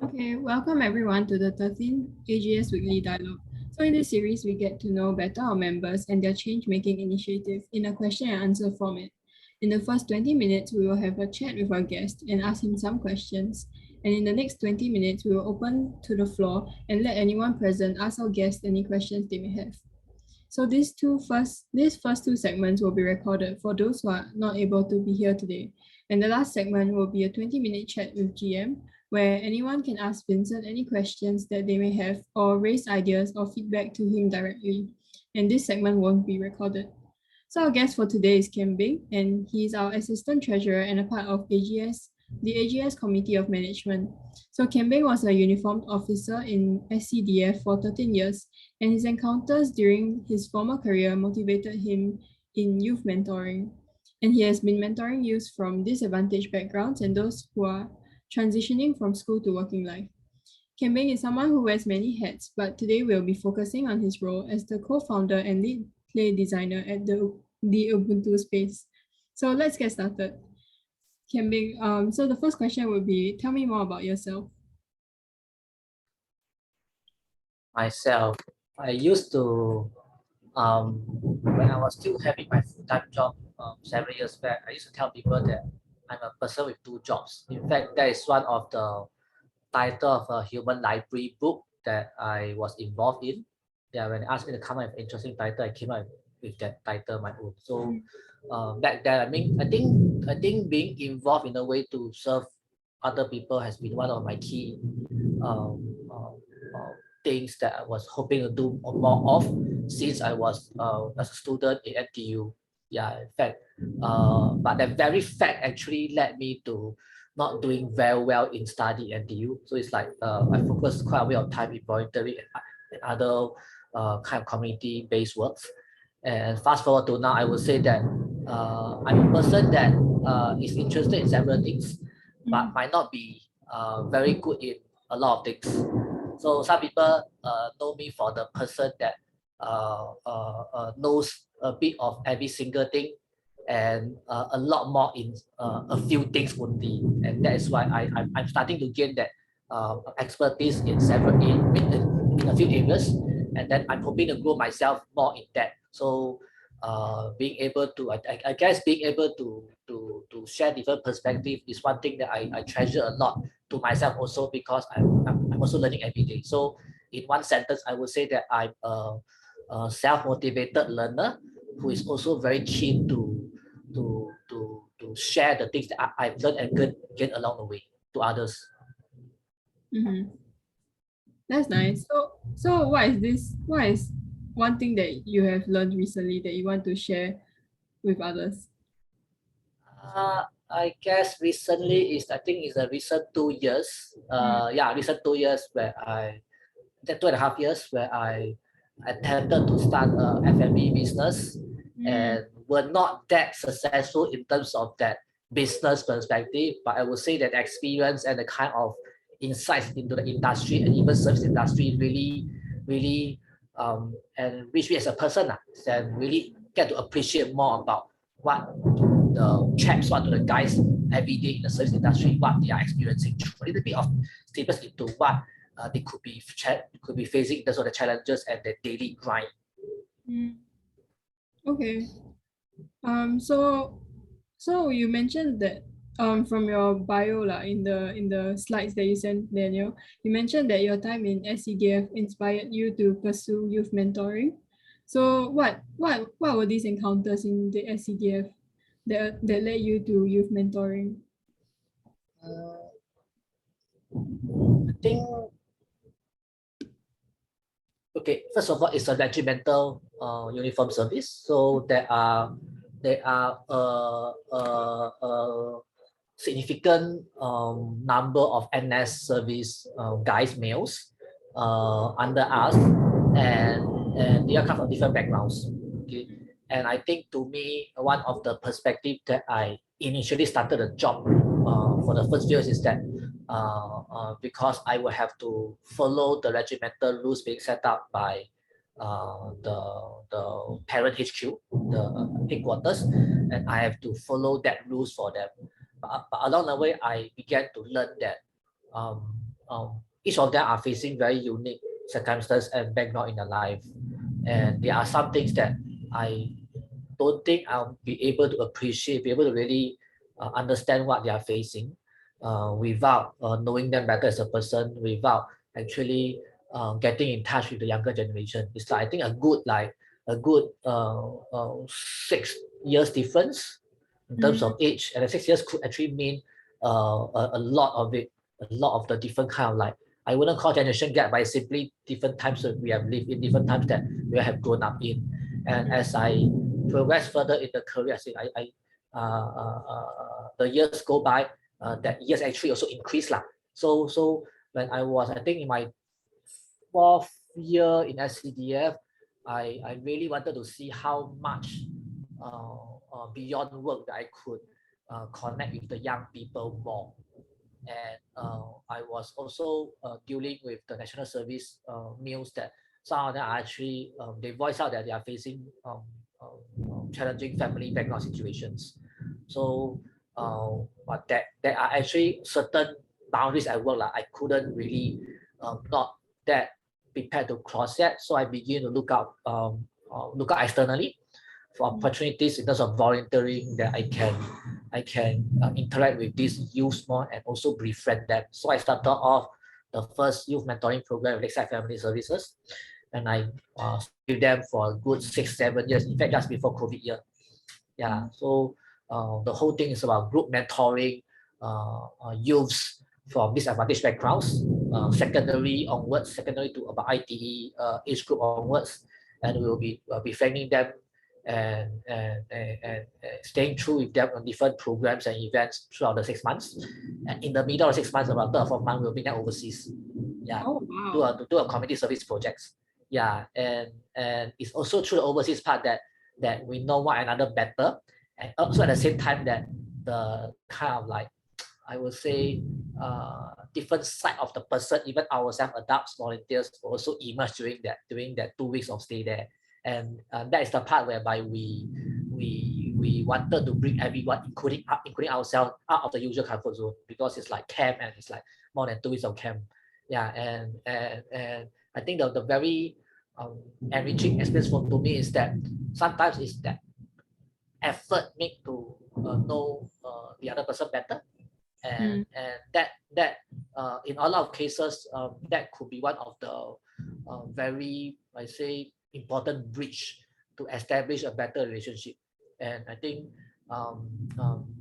Okay, welcome everyone to the 13th AGS Weekly Dialogue. So in this series, we get to know better our members and their change-making initiative in a question and answer format. In the first 20 minutes, we will have a chat with our guest and ask him some questions. And in the next 20 minutes, we will open to the floor and let anyone present ask our guests any questions they may have. So these first two segments will be recorded for those who are not able to be here today. And the last segment will be a 20-minute chat with GM, where anyone can ask Vincent any questions that they may have or raise ideas or feedback to him directly. And this segment won't be recorded. So our guest for today is Kian Beng, and he's our assistant treasurer and a part of the AGS Committee of Management. So Kian Beng was a uniformed officer in SCDF for 13 years, and his encounters during his former career motivated him in youth mentoring. And he has been mentoring youth from disadvantaged backgrounds and those who are transitioning from school to working life. Kian Beng is someone who wears many hats, but today we'll be focusing on his role as the co-founder and lead play designer at the Ubuntu space. So let's get started. Kian Beng, so the first question would be, tell me more about yourself. Myself, I used to, when I was still having my full-time job several years back, I used to tell people that I'm a person with two jobs. In fact, that is one of the title of a human library book that I was involved in. Yeah, when they asked me to come up with an interesting title, I came up with that title my own. So back then, I think being involved in a way to serve other people has been one of my key things that I was hoping to do more of since I was as a student in NTU. Yeah, in fact, but that very fact actually led me to not doing very well in study at NTU. So it's like I focused quite a bit of time in voluntary and other kind of community-based works. And fast forward to now, I would say that I'm a person that is interested in several things, but might not be very good in a lot of things. So some people know me for the person that knows a bit of every single thing and a lot more in a few things only. And that is why I'm starting to gain that expertise in in a few areas. And then I'm hoping to grow myself more in that. So being able to, I guess being able to share different perspectives is one thing that I treasure a lot to myself also, because I'm also learning every day. So in one sentence, I would say that I'm a self-motivated learner who is also very keen to share the things that I've learned and get along the way to others. That's nice. So what is one thing that you have learned recently that you want to share with others? I guess recently I think it's a recent 2 years. Recent 2 years where 2.5 years where I attempted to start a F&B business and were not that successful in terms of that business perspective, but I would say that experience and the kind of insights into the industry and even service industry really enrich me as a person, and really get to appreciate more about what the chaps, what the guys every day in the service industry, what they are experiencing. A little bit of snippets into what they could be facing in terms of the challenges and the daily grind. Okay. So you mentioned that from your bio in the slides that you sent, Daniel, you mentioned that your time in SCDF inspired you to pursue youth mentoring. So what were these encounters in the SCDF that led you to youth mentoring? I think, okay, first of all, it's a regimental uniform service. So there are significant number of NS service guys, males under us, and they are come from different backgrounds. Okay, and I think to me, one of the perspective that I initially started a job for the first years is that because I will have to follow the regimental rules being set up by the parent HQ, the headquarters, and I have to follow that rules for them. But along the way, I began to learn that each of them are facing very unique circumstances and background in their life. And there are some things that I don't think I'll be able to appreciate, be able to really understand what they are facing without knowing them better as a person, without actually getting in touch with the younger generation. It's like I think a good 6 years difference in terms of age, and the 6 years could actually mean a lot of it, a lot of the different kind of like, I wouldn't call generation gap, but simply different times that we have lived in, different times that we have grown up in. And as I progress further in the career, the years go by, that years actually also increased lah. So when I was, I think in my 4th year in SCDF, I really wanted to see how much beyond work that I could connect with the young people more. And I was also dealing with the national service meals that some of them are actually, they voice out that they are facing challenging family background situations. So, but there are actually certain boundaries at work I couldn't really not that prepared to cross yet. So I begin to look out externally for opportunities in terms of volunteering that I can interact with these youth more and also befriend them. So I started off the first youth mentoring program with Lakeside Family Services, and I stayed with them for a good 6-7 years. In fact, just before COVID year. Yeah. So the whole thing is about group mentoring youths from disadvantaged backgrounds, secondary onwards, secondary to about ITE age group onwards, and we will be befriending them and staying true with them on different programs and events throughout the 6 months. And in the middle of 6 months, about 3rd or 4th month, we'll be there overseas. Yeah, Oh, wow. do a community service projects. Yeah, and it's also through the overseas part that we know one another better, and also at the same time that the kind of like, I would say, different side of the person, even ourselves, adults, volunteers, also emerge during that 2 weeks of stay there. And that is the part whereby we wanted to bring everyone, including ourselves, out of the usual comfort zone, because it's like camp and it's like more than 2 weeks of camp. Yeah, and I think the very enriching experience to me is that sometimes it's that effort made to know the other person better, and that in a lot of cases that could be one of the very, I say, important bridge to establish a better relationship. And I think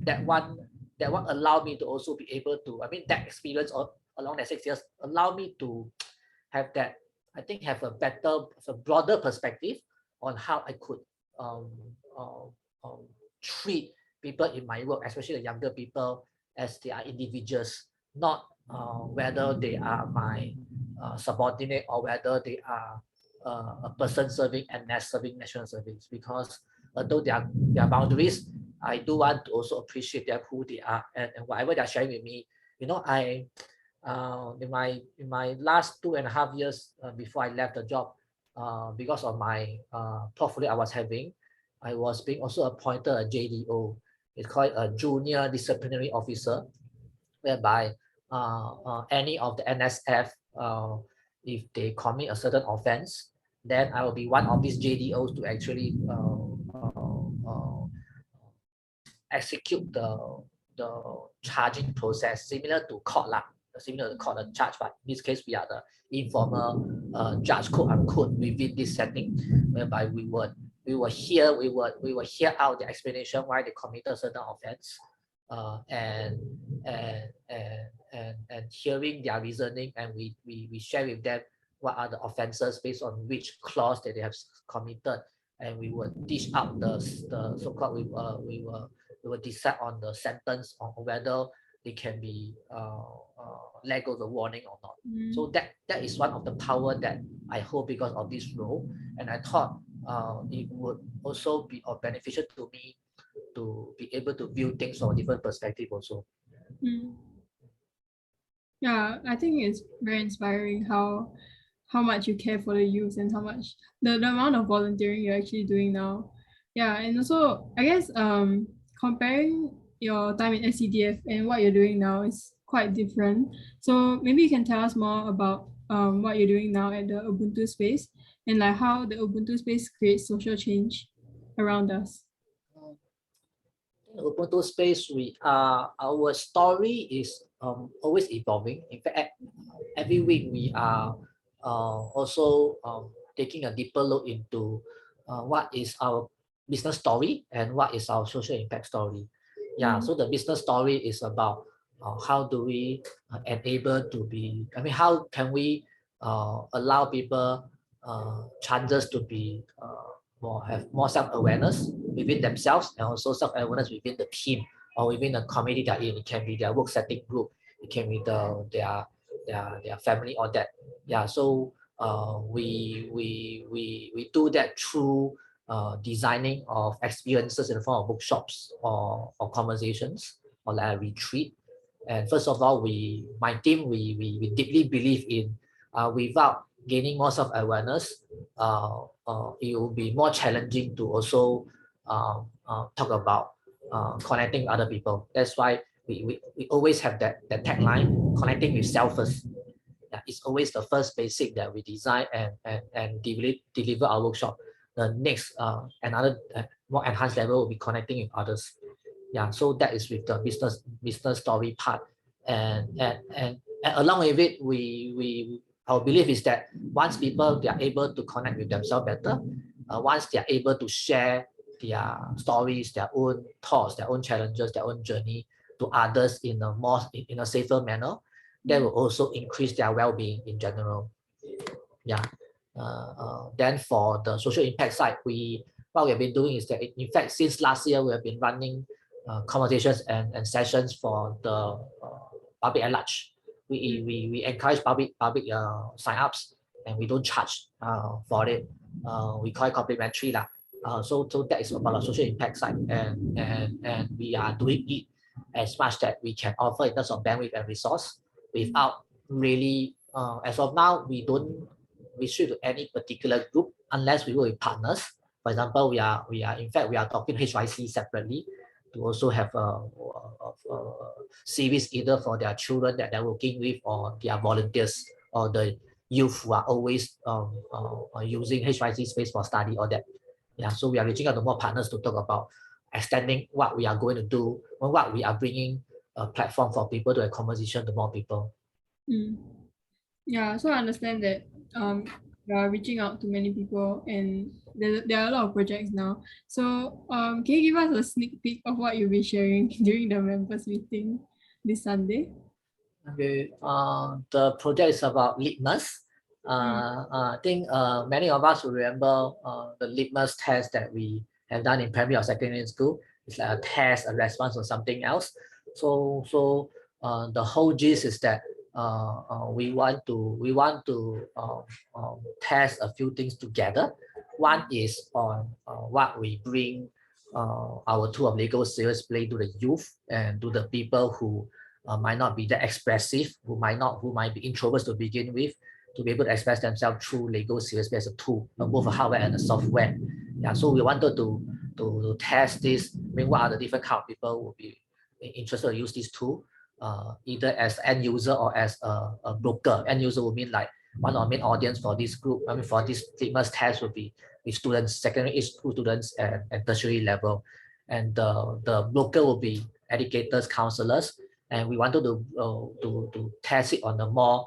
that one allowed me to also be able to, I mean, that experience along that 6 years allowed me to have that, I think, have a broader perspective on how I could treat people in my work, especially the younger people, as they are individuals, not whether they are my subordinate or whether they are a person serving and serving national service. Because although there are boundaries, I do want to also appreciate them, who they are, and whatever they're sharing with me. You know, I in my last 2.5 years before I left the job, because of my portfolio I was having, I was being also appointed a JDO. It's called a Junior Disciplinary Officer, whereby any of the NSF, if they commit a certain offense, then I will be one of these JDOs to actually execute the charging process, similar to court similar to court charge, but in this case we are the informal judge, quote unquote, within this setting, whereby we will hear out the explanation why they committed a certain offense, and hearing their reasoning, and we share with them what are the offenses based on which clause that they have committed, and we will dish out the so-called, we will decide on the sentence, on whether they can be let go the warning or not. So that is one of the power that I hold because of this role, and I thought it would also be beneficial to me to be able to view things from a different perspective also. Yeah, I think it's very inspiring how much you care for the youth and how much the amount of volunteering you're actually doing now. Yeah, and also I guess comparing your time in SCDF and what you're doing now is quite different. So maybe you can tell us more about what you're doing now at the Ubuntu space and like how the Ubuntu space creates social change around us. In Ubuntu space, our story is always evolving. In fact, every week we are also taking a deeper look into what is our business story and what is our social impact story. Yeah, so the business story is about how do we enable to be, I mean, how can we allow people chances to be have more self-awareness within themselves and also self-awareness within the team or within the community they're in. It can be their work setting group, it can be their family or that. Yeah, so we do that through designing of experiences in the form of workshops or conversations or like a retreat. And first of all, my team, we deeply believe in without gaining more self-awareness, it will be more challenging to also talk about connecting with other people. That's why we always have that tagline, connecting with self first. Yeah, it's always the first basic that we design and deliver our workshop. The next another more enhanced level will be connecting with others. Yeah, so that is with the business story part, and along with it, we our belief is that once people they are able to connect with themselves better, once they are able to share their stories, their own thoughts, their own challenges, their own journey to others in a safer manner, that will also increase their well-being in general. Yeah. Then for the social impact side, what we have been doing is that in fact since last year we have been running conversations and sessions for the public at large. We encourage public sign-ups and we don't charge for it. We call it complimentary lah. So that is about the social impact side, and we are doing it as much that we can offer in terms of bandwidth and resource without really as of now we don't restrict to any particular group unless we work with partners. For example, we are talking HYC separately to also have a series either for their children that they're working with or their volunteers or the youth who are always using HYC space for study or that. Yeah, so we are reaching out to more partners to talk about extending what we are going to do or what we are bringing a platform for people to have conversation to more people. Yeah, so I understand that you are reaching out to many people and there are a lot of projects now. So can you give us a sneak peek of what you'll be sharing during the members meeting this Sunday? Okay, the project is about litmus. I think many of us will remember the litmus test that we have done in primary or secondary school. It's like a test, a response, or something else. So the whole gist is that we want to test a few things together. One is on what we bring our tool of legal serious play to the youth and to the people who might not be that expressive, who might be introverts to begin with, to be able to express themselves through Lego Serious Play as a tool, both a hardware and a software. Yeah, so we wanted to test this. I mean, what are the different kind of people will be interested to use this tool, either as end user or as a broker. End user will mean like one of the main audience for this group. I mean, for this litmus test will be with students, secondary school students and tertiary level, and the broker will be educators, counselors. And we wanted to test it on a more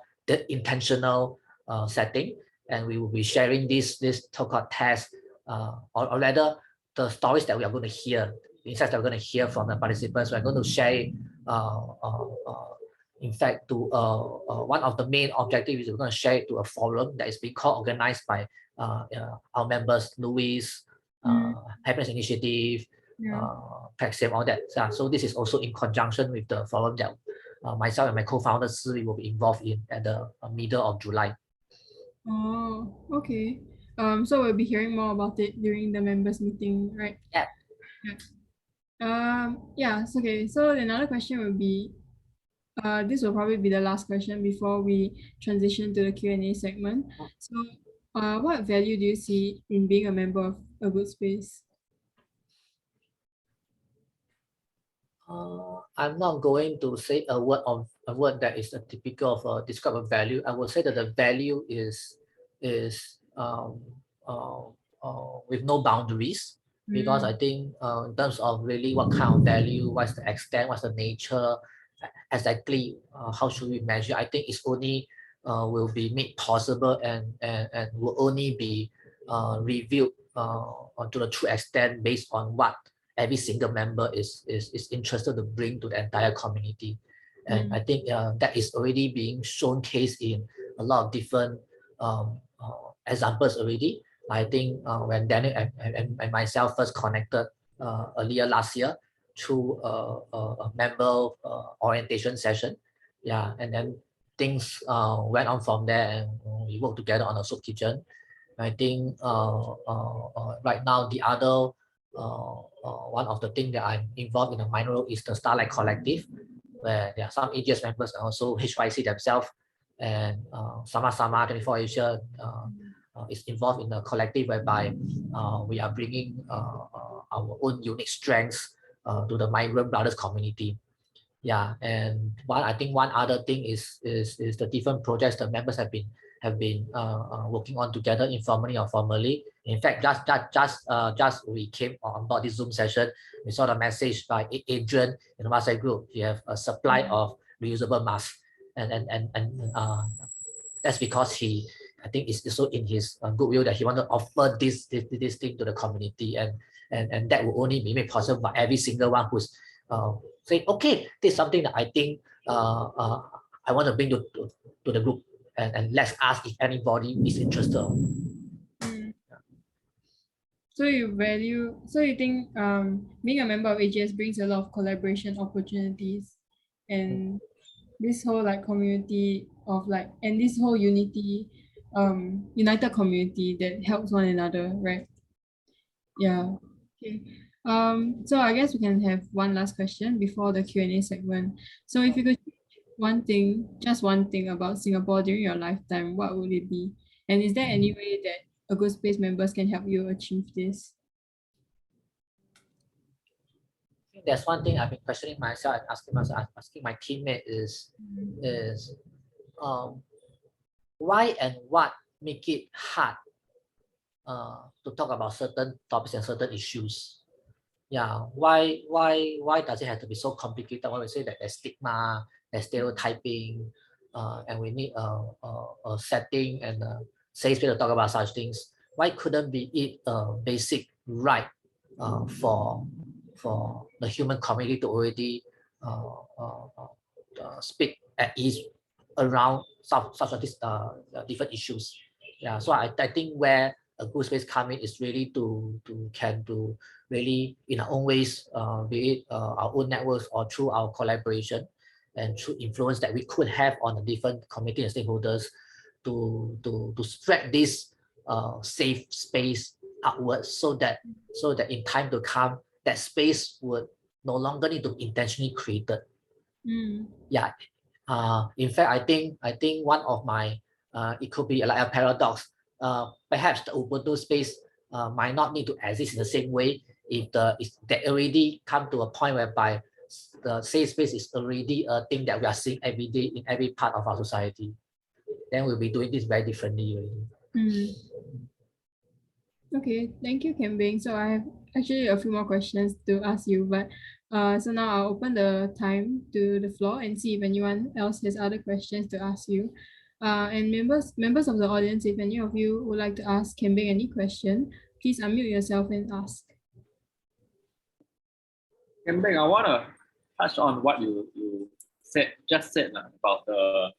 intentional setting, and we will be sharing this so-called test, or rather the stories that we are going to hear, the insights that we're going to hear from the participants. We're going to share it, in fact, to one of the main objectives is we're going to share it to a forum that is being organized by our members, Louis, Happiness Initiative, Paxium, all that. So this is also in conjunction with the forum that myself and my co-founder Siri will be involved in at the middle of July. Oh, okay. So we'll be hearing more about it during the members meeting, right? Yeah. Yeah. Okay. So another question would be, this will probably be the last question before we transition to the Q&A segment. So, what value do you see in being a member of A Good Space? I'm not going to say a word that is a typical of describe a value. I will say that the value is uh, with no boundaries, because I think in terms of really what kind of value, what's the extent, what's the nature, exactly how should we measure? I think it's only will be made possible and will only be reviewed to the true extent based on what every single member is interested to bring to the entire community. And I think that is already being showcased in a lot of different examples already. I think when Daniel and myself first connected earlier last year through a member orientation session, yeah, and then things went on from there, and we worked together on a soup kitchen. I think right now the other one of the things that I'm involved in a minor role is the Starlight Collective, where there are some AGS members and also HYC themselves, and Sama Sama 24 Asia is involved in a collective whereby we are bringing our own unique strengths to the migrant brothers community. Yeah, and I think one other thing is the different projects the members have been working on together informally or formally. In fact, just we came on board this Zoom session, we saw the message by Adrian in the WhatsApp group. We have a supply of reusable masks, and that's because I think it's also in his goodwill that he want to offer this thing to the community, and that will only be made possible by every single one who's saying, okay, this is something that I think I want to bring to the group, and let's ask if anybody is interested. So you think being a member of AGS brings a lot of collaboration opportunities, and this whole like community of like, and this whole united community that helps one another, right? Yeah. Okay. So I guess we can have one last question before the Q&A segment. So if you could change just one thing about Singapore during your lifetime, what would it be? And is there any way that A Good Space members can help you achieve this? There's one thing I've been questioning myself and asking my teammate is why and what make it hard to talk about certain topics and certain issues. Yeah, why does it have to be so complicated? When we say that there's stigma, there's stereotyping, and we need a setting and a safe space to talk about such things. Why couldn't be it a basic right for the human community to already speak at ease around such of these different issues? Yeah, so I think where A Good Space coming is really to really in our own ways, be it our own networks or through our collaboration and through influence that we could have on the different community and stakeholders to spread this safe space outwards, so that in time to come that space would no longer need to be intentionally created. Yeah, in fact, I think one of my it could be like a paradox. Perhaps the Ubuntu space might not need to exist in the same way if they already come to a point whereby the safe space is already a thing that we are seeing every day in every part of our society. Then we'll be doing this very differently already. Okay, thank you, Kian Beng. So I have actually a few more questions to ask you, but so now I'll open the time to the floor and see if anyone else has other questions to ask you. And members of the audience, if any of you would like to ask Kian Beng any question, please unmute yourself and ask. Kian Beng, I want to touch on what you just said about the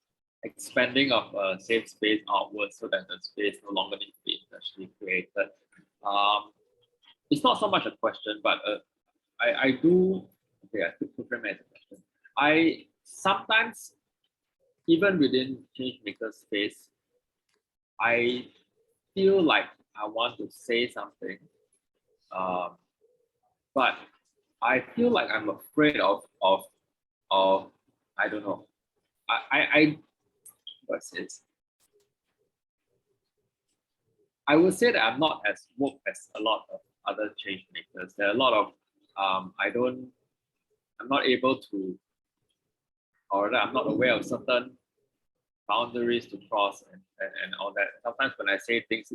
expanding of safe space outwards, so that the space no longer needs to be intentionally created. It's not so much a question, but I do. Okay, I could frame it as a question. I sometimes, even within changemaker space, I feel like I want to say something, but I feel like I'm afraid of I don't know. I what's this? I would say that I'm not as woke as a lot of other change makers. There are a lot of I don't I'm not able to, or that I'm not aware of certain boundaries to cross and all that. Sometimes when I say things,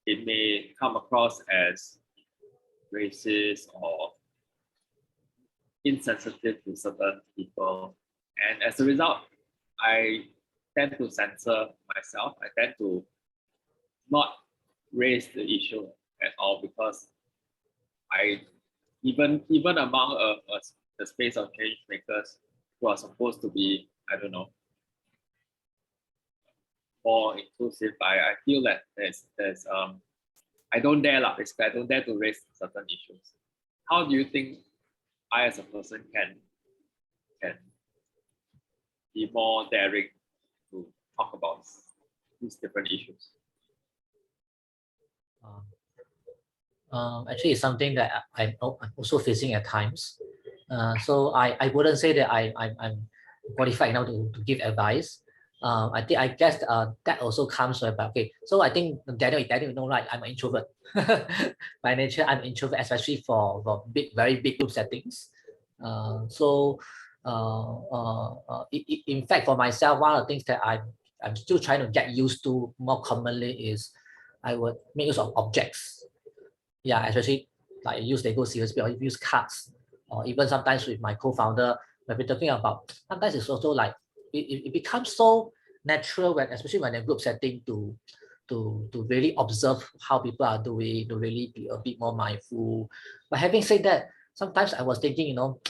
it may come across as racist or insensitive to certain people. And as a result, I tend to censor myself. I tend to not raise the issue at all because I even among the space of change makers who are supposed to be, I don't know, more inclusive, I feel that there's I don't dare basically I don't dare to raise certain issues. How do you think I as a person can be more daring to talk about these different issues? Actually, it's something that I'm also facing at times. So I wouldn't say that I'm qualified now to give advice. I guess that also comes with, okay, so I think Daniel, you know, right, I'm an introvert. By nature, I'm an introvert, especially for very big group settings. In fact, for myself, one of the things that I'm still trying to get used to more commonly is I would make use of objects. Yeah, especially like use Lego series or use cards, or even sometimes with my co-founder, when we're talking about, sometimes it's also like it becomes so natural when, especially when in a group setting, to really observe how people are doing, to really be a bit more mindful. But having said that, sometimes I was thinking, you know,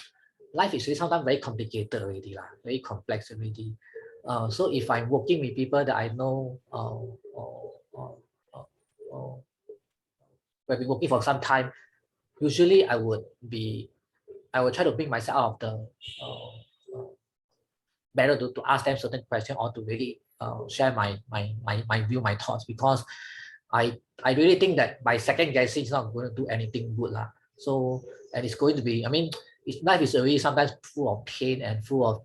life is really sometimes very complicated already, very complex already. So if I'm working with people that I know, we've been working for some time, usually I would try to bring myself out of the better to ask them certain questions or to really share my view, my thoughts, because I really think that by second guessing is not going to do anything good lah. So, and it's going to be, I mean, life is already sometimes full of pain and full of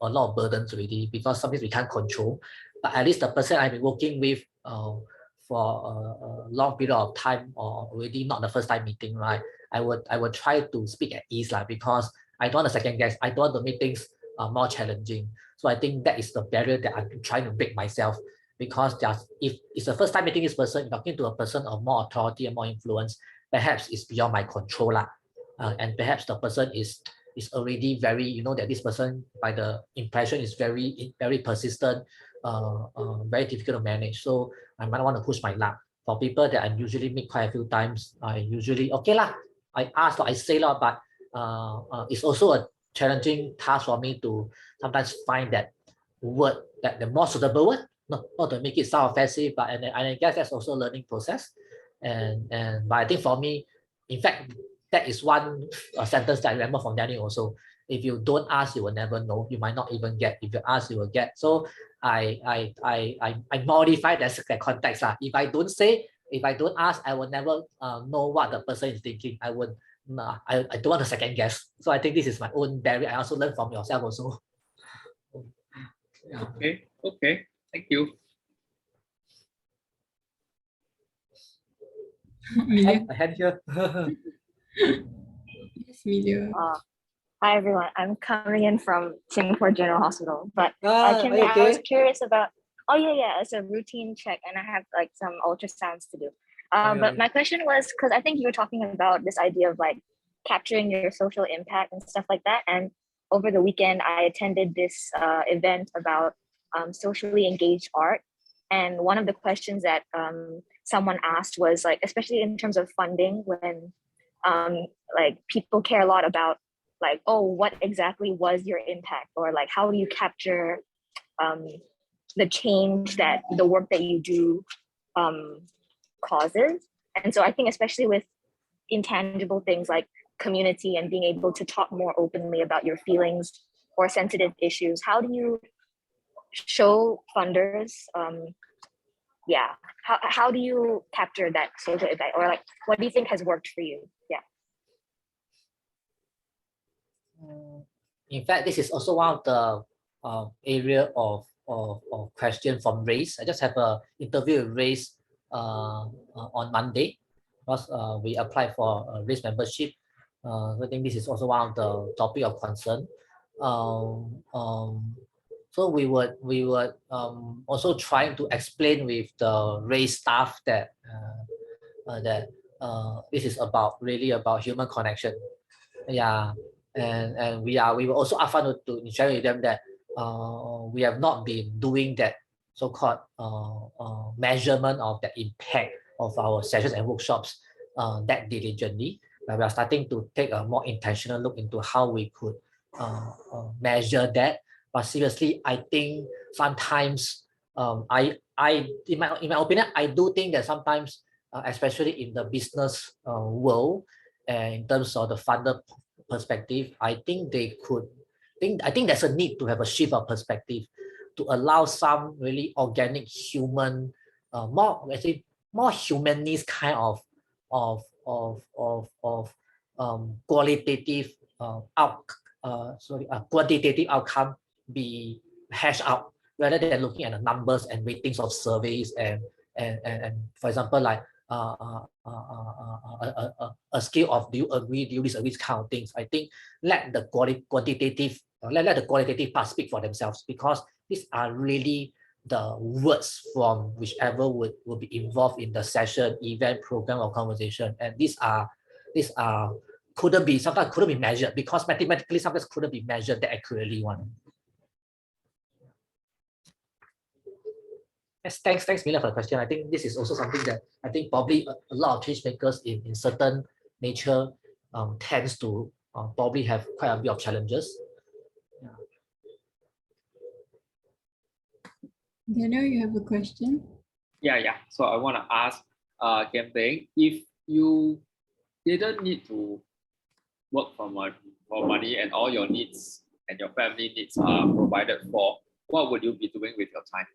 a lot of burdens already, because something we can't control. But at least the person I've been working with for a long period of time, or already not the first time meeting, right? I would try to speak at ease lah, because I don't want to second guess. I don't want to make things more challenging. So I think that is the barrier that I'm trying to break myself, because if it's the first time meeting this person, talking to a person of more authority and more influence, perhaps it's beyond my control lah. And perhaps the person is already very, you know, that this person, by the impression, is very persistent, very difficult to manage. So I might want to push my luck. For people that I usually meet quite a few times, I usually okay lah. I ask or I say lah, but it's also a challenging task for me to sometimes find that word, that the more suitable word, not to make it sound offensive, but and I guess that's also a learning process. But I think for me, in fact, that is one sentence that I remember from Daniel also. If you don't ask, you will never know. You might not even get. If you ask, you will get. So I modify that context lah. If I don't say, if I don't ask, I will never know what the person is thinking. I don't want to second guess. So I think this is my own barrier. I also learn from yourself also. Yeah. Okay. Thank you. I had here. Yes, Melia. Hi everyone, I'm coming in from Singapore General Hospital, but Okay. I was curious about, it's a routine check and I have like some ultrasounds to do. But my question was, because I think you were talking about this idea of like capturing your social impact and stuff like that. And over the weekend, I attended this event about socially engaged art. And one of the questions that someone asked was like, especially in terms of funding, when like people care a lot about like, oh, what exactly was your impact, or like how do you capture the change that the work that you do causes. And so I think especially with intangible things like community and being able to talk more openly about your feelings or sensitive issues, how do you show funders how do you capture that social impact, or like what do you think has worked for you? In fact, this is also one of the area of question from Race. I just have a interview with Race on Monday, because we applied for a Race membership. I think this is also one of the topic of concern. So we would also trying to explain with the race staff that this is really about human connection. Yeah, and we were also upfront to share with them that we have not been doing that so-called measurement of the impact of our sessions and workshops that diligently. But we are starting to take a more intentional look into how we could measure that. But seriously, I think sometimes in my opinion, I do think that sometimes, especially in the business world, and in terms of the funder perspective, I think I think there's a need to have a shift of perspective to allow some really organic human, more humanist kind of qualitative quantitative outcome be hashed out rather than looking at the numbers and ratings of surveys and for example, like a scale of do you agree, do you disagree, kind of things. I think let the quantitative let the qualitative part speak for themselves, because these are really the words from whichever will be involved in the session, event, program, or conversation, and these sometimes couldn't be measured, because mathematically sometimes couldn't be measured that accurately one. Thanks, Mila, for the question. I think this is also something that I think probably a lot of change makers in certain nature tends to probably have quite a bit of challenges. Daniel, you have a question? Yeah. So I want to ask Kian Beng, if you didn't need to work for money and all your needs and your family needs are provided for, what would you be doing with your time?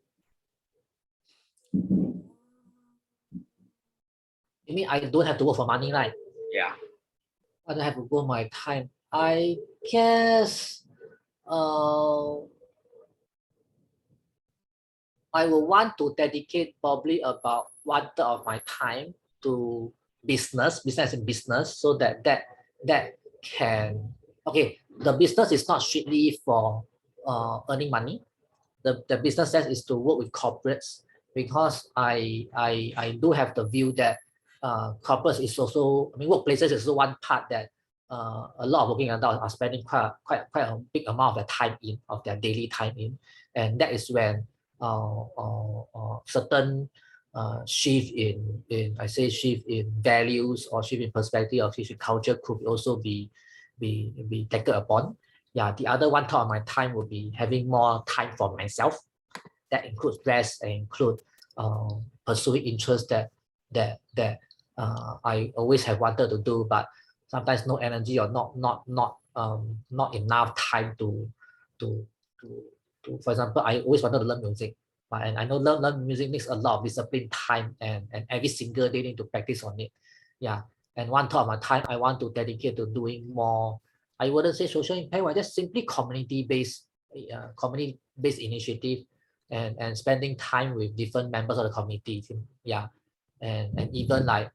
You mean I don't have to work for money, right? Yeah. I don't have to go my time. I guess I will want to dedicate probably about 1/3 of my time to business and business, so that can, okay, the business is not strictly for earning money. The business sense is to work with corporates, because I do have the view that corporates is also, I mean, workplaces is also one part that a lot of working adults are spending quite a big amount of their time in, of their daily time in, and that is when certain shift in values, or shift in perspective, or shift in culture could also be taken upon. Yeah, the other 1/3 of my time will be having more time for myself. That includes rest and include pursuing interests that I always have wanted to do, but sometimes no energy or not enough time to for example, I always wanted to learn music, and I know learn music needs a lot of discipline, time, and every single day need to practice on it. Yeah, and 1/3 of my time I want to dedicate to doing more, I wouldn't say social impact, but just simply community-based initiative, and spending time with different members of the community. Yeah, and even like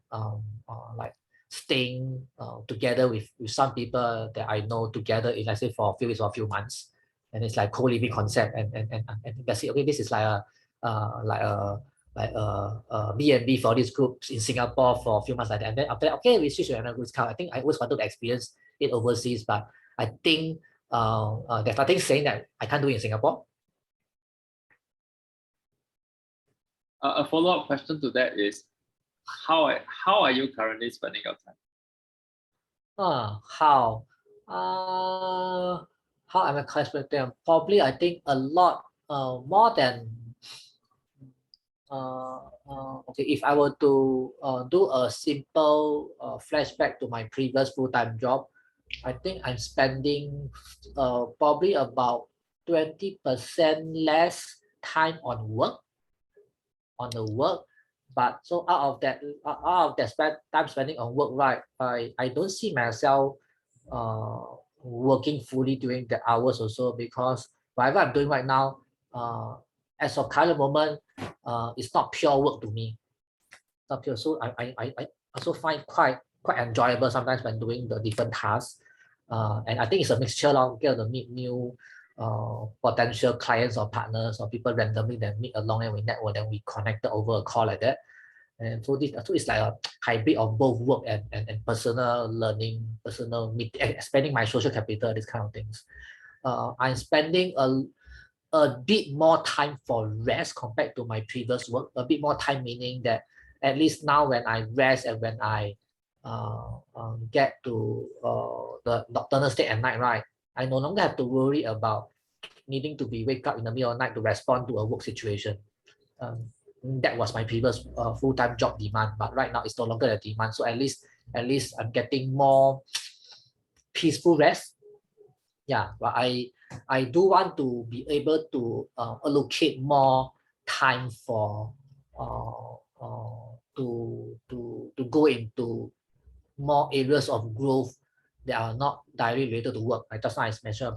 staying together with some people that I know together in, let's say, for a few weeks or a few months, and it's like co-living concept, and that's it. Okay, this is like a B&B for these groups in Singapore for a few months like that, and then after that, okay, we switch to another group. I think I always wanted to experience it overseas, but I think there's nothing saying that I can't do it in Singapore. A follow-up question to that is, how are you currently spending your time? How am I currently spending time? Probably, I think a lot more than okay, if I were to do a simple flashback to my previous full-time job, I think I'm spending probably about 20% less time on the work. But so out of that time spending on work, right, I don't see myself working fully during the hours also, because whatever I'm doing right now, as of current moment, it's not pure work to me. Not pure. So I also find quite quite enjoyable sometimes when doing the different tasks. And I think it's a mixture of get to meet new potential clients or partners or people randomly that meet along and we network, then we connected over a call like that. And so it's like a hybrid of both work and personal learning, personal meeting, expanding my social capital, these kind of things. I'm spending a bit more time for rest compared to my previous work. A bit more time meaning that at least now when I rest and when I get to the nocturnal state at night, right, I no longer have to worry about needing to be wake up in the middle of the night to respond to a work situation. That was my previous full-time job demand, but right now it's no longer a demand. So at least I'm getting more peaceful rest. Yeah, but I do want to be able to allocate more time for to go into more areas of growth that are not directly related to work. Like just now I mentioned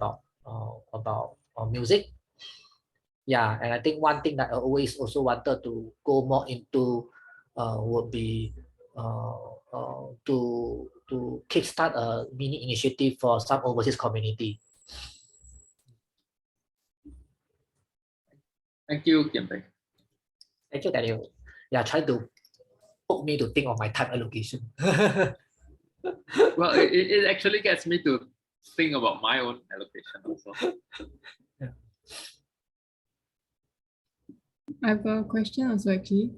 about music. Yeah, and I think one thing that I always also wanted to go more into would be to kickstart a mini initiative for some overseas community. Thank you, Kian Beng. Thank you, Daniel. Yeah, try to poke me to think of my time allocation. Well, it actually gets me to think about my own allocation also. Yeah. I have a question also actually.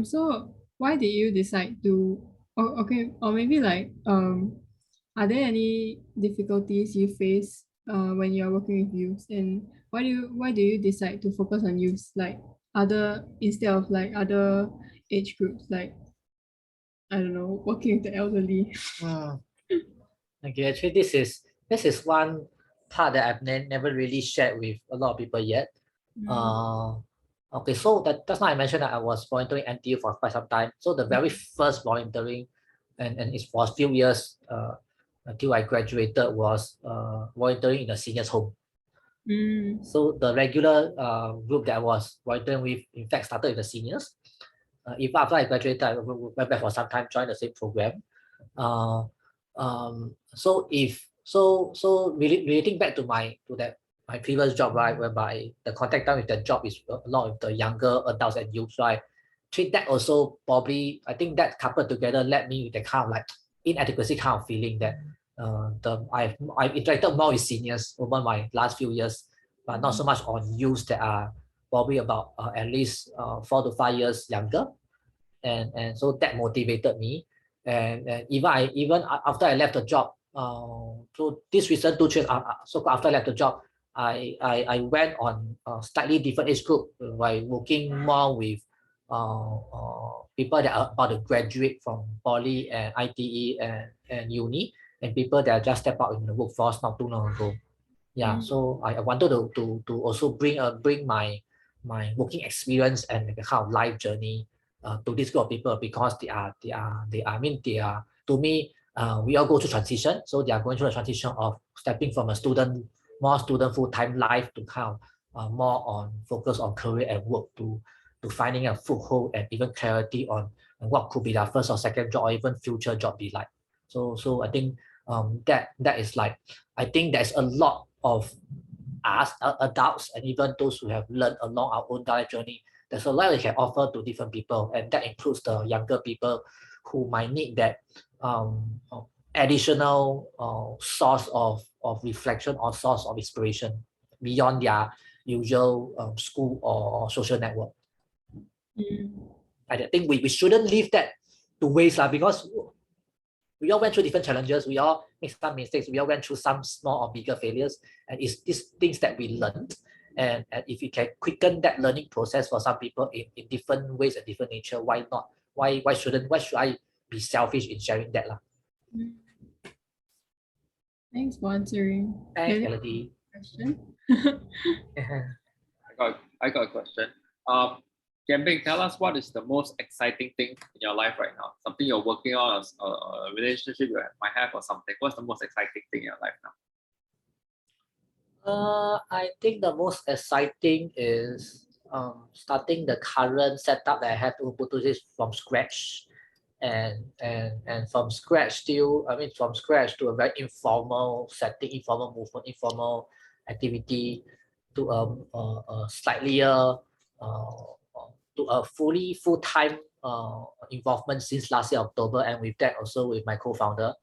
So why did you decide to? Oh, okay, or maybe like are there any difficulties you face when you're working with youth, and why do you decide to focus on youth like other instead of like other age groups like I don't know working with the elderly? Okay, actually this is one part that I've never really shared with a lot of people yet. Okay, so that's why I mentioned that I was volunteering NTU for quite some time. So the very first volunteering, and it was a few years until I graduated, was volunteering in a seniors home. So the regular group that I was volunteering with, in fact, started with the seniors. Even after I graduated, I went back for some time, joined the same program. So relating back to my previous job, right, whereby the contact time with the job is a lot of the younger adults and youth, right? Treat that also probably, I think that coupled together led me with the kind of like inadequacy kind of feeling that I've interacted more with seniors over my last few years, but not so much on youths that are probably about at least 4 to 5 years younger, and so that motivated me. And even after I left the job, so this recent 2 years, so after I left the job, I went on a slightly different age group by working more with people that are about to graduate from poly and ITE and uni, and people that just step out in the workforce not too long ago. Yeah, so I wanted to also bring my working experience and the kind of life journey to this group of people, because they are to me, we all go through transition. So they are going through a transition of stepping from a more student full-time life to kind of more on focus on career and work, to finding a foothold and even clarity on what could be their first or second job or even future job be like. So I think that is like, I think there's a lot of us adults and even those who have learned along our own diet journey. There's a lot we can offer to different people, and that includes the younger people who might need that additional source of reflection or source of inspiration beyond their usual school or social network. I think we shouldn't leave that to waste, because we all went through different challenges. We all make some mistakes. We all went through some small or bigger failures. And it's these things that we learned. And if you can quicken that learning process for some people in different ways and different nature, why not? Why should I be selfish in sharing that? Thanks for answering. Thanks, Melody. Question? I got a question. Kian Beng, tell us what is the most exciting thing in your life right now? Something you're working on, a relationship you might have, or something. What's the most exciting thing in your life now? I think the most exciting is starting the current setup that I have to Ubuntu from scratch, and from scratch from scratch to a very informal setting, informal movement, informal activity, to a slightly to a full-time involvement since last year October, and with that also with my co-founder,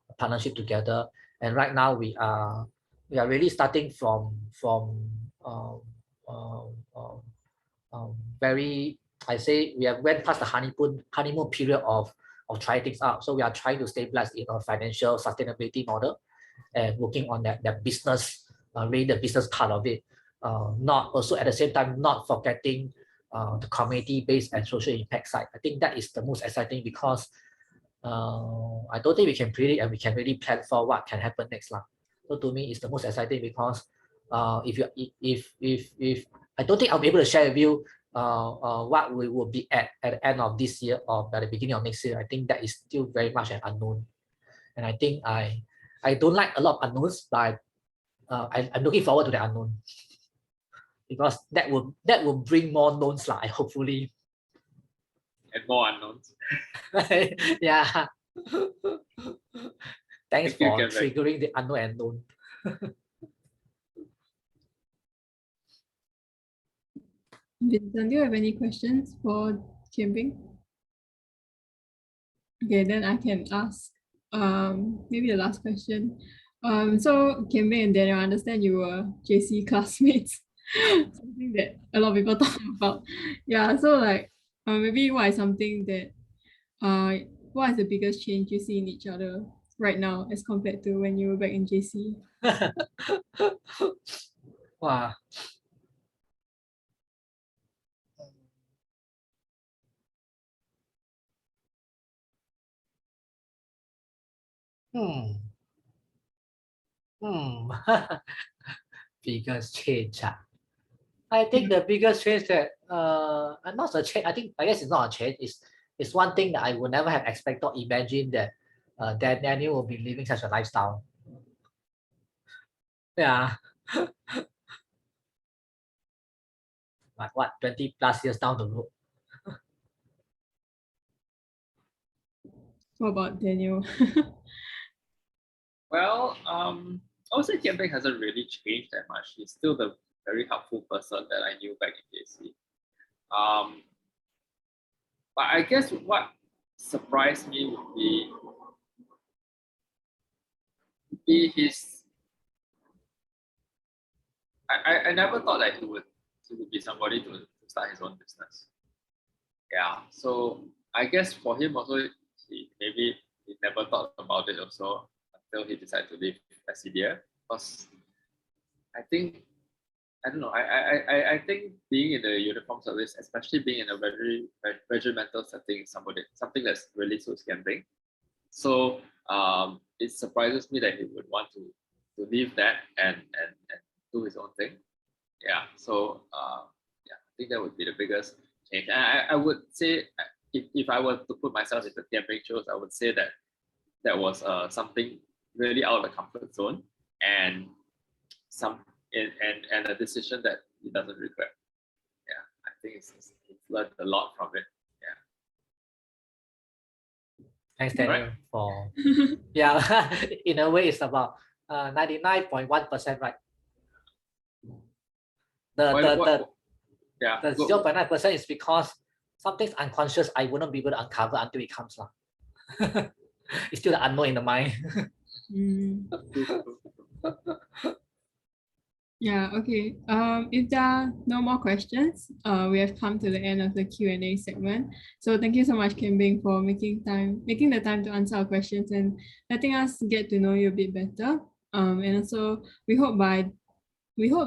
a partnership together. And right now we are really starting from very, I say we have went past the honeymoon period of trying things out. So we are trying to stabilize in a financial sustainability model and working on that business, really the business part of it. Not also at the same time not forgetting the community-based and social impact side. I think that is the most exciting, because I don't think we can predict and we can really plan for what can happen next. So to me, it's the most exciting, because if I don't think I'll be able to share with you what we will be at the end of this year or at the beginning of next year. I think that is still very much an unknown, and I think I don't like a lot of unknowns, but I'm looking forward to the unknown, because that will bring more knowns, I hopefully. And more unknowns. Yeah. Thanks Thank you, for Kian Beng. triggering the unknown. Vincent, do you have any questions for Kian Beng? Okay, then I can ask maybe the last question. So Kian Beng and Daniel, I understand you were JC classmates. Something that a lot of people talk about. Yeah, so like maybe what is something that what is the biggest change you see in each other right now as compared to when you were back in JC? Wow. Biggest change. I think the biggest change that not a change. I guess it's not a change. It's one thing that I would never have expected or imagined, that that Daniel will be living such a lifestyle. Yeah. Like what, 20 plus years down the road. What about Daniel? Well, I would say Kian Beng hasn't really changed that much. He's still the very helpful person that I knew back in JC. But I guess what surprised me would be his. I never thought that he would be somebody to start his own business. Yeah, so I guess for him also, he never thought about it also until he decided to leave SCDF. Because I think, I don't know, I think being in the uniform service, especially being in a very regimental setting, is something that's really suits Kian Beng. So it surprises me that he would want to leave that and do his own thing. Yeah, so yeah, I think that would be the biggest change. And I would say, if I were to put myself into Kian Beng's shoes, I would say that was something really out of the comfort zone, and and a decision that he doesn't regret. Yeah, I think he's learned a lot from it. Yeah. Thanks, Daniel, for yeah. In a way, it's about 99.1% right. The 0.9% is because something's unconscious I wouldn't be able to uncover until it comes. It's still the unknown in the mind. Yeah, okay. If there are no more questions, we have come to the end of the Q&A segment. So thank you so much, Kian Beng, for making the time to answer our questions and letting us get to know you a bit better. And also we hope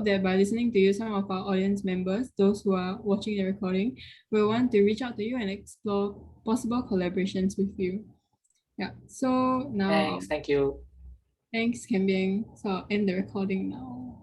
that by listening to you, some of our audience members, those who are watching the recording, will want to reach out to you and explore possible collaborations with you. Yeah, so now Thank you. Thanks, Kian Beng. So I'll end the recording now.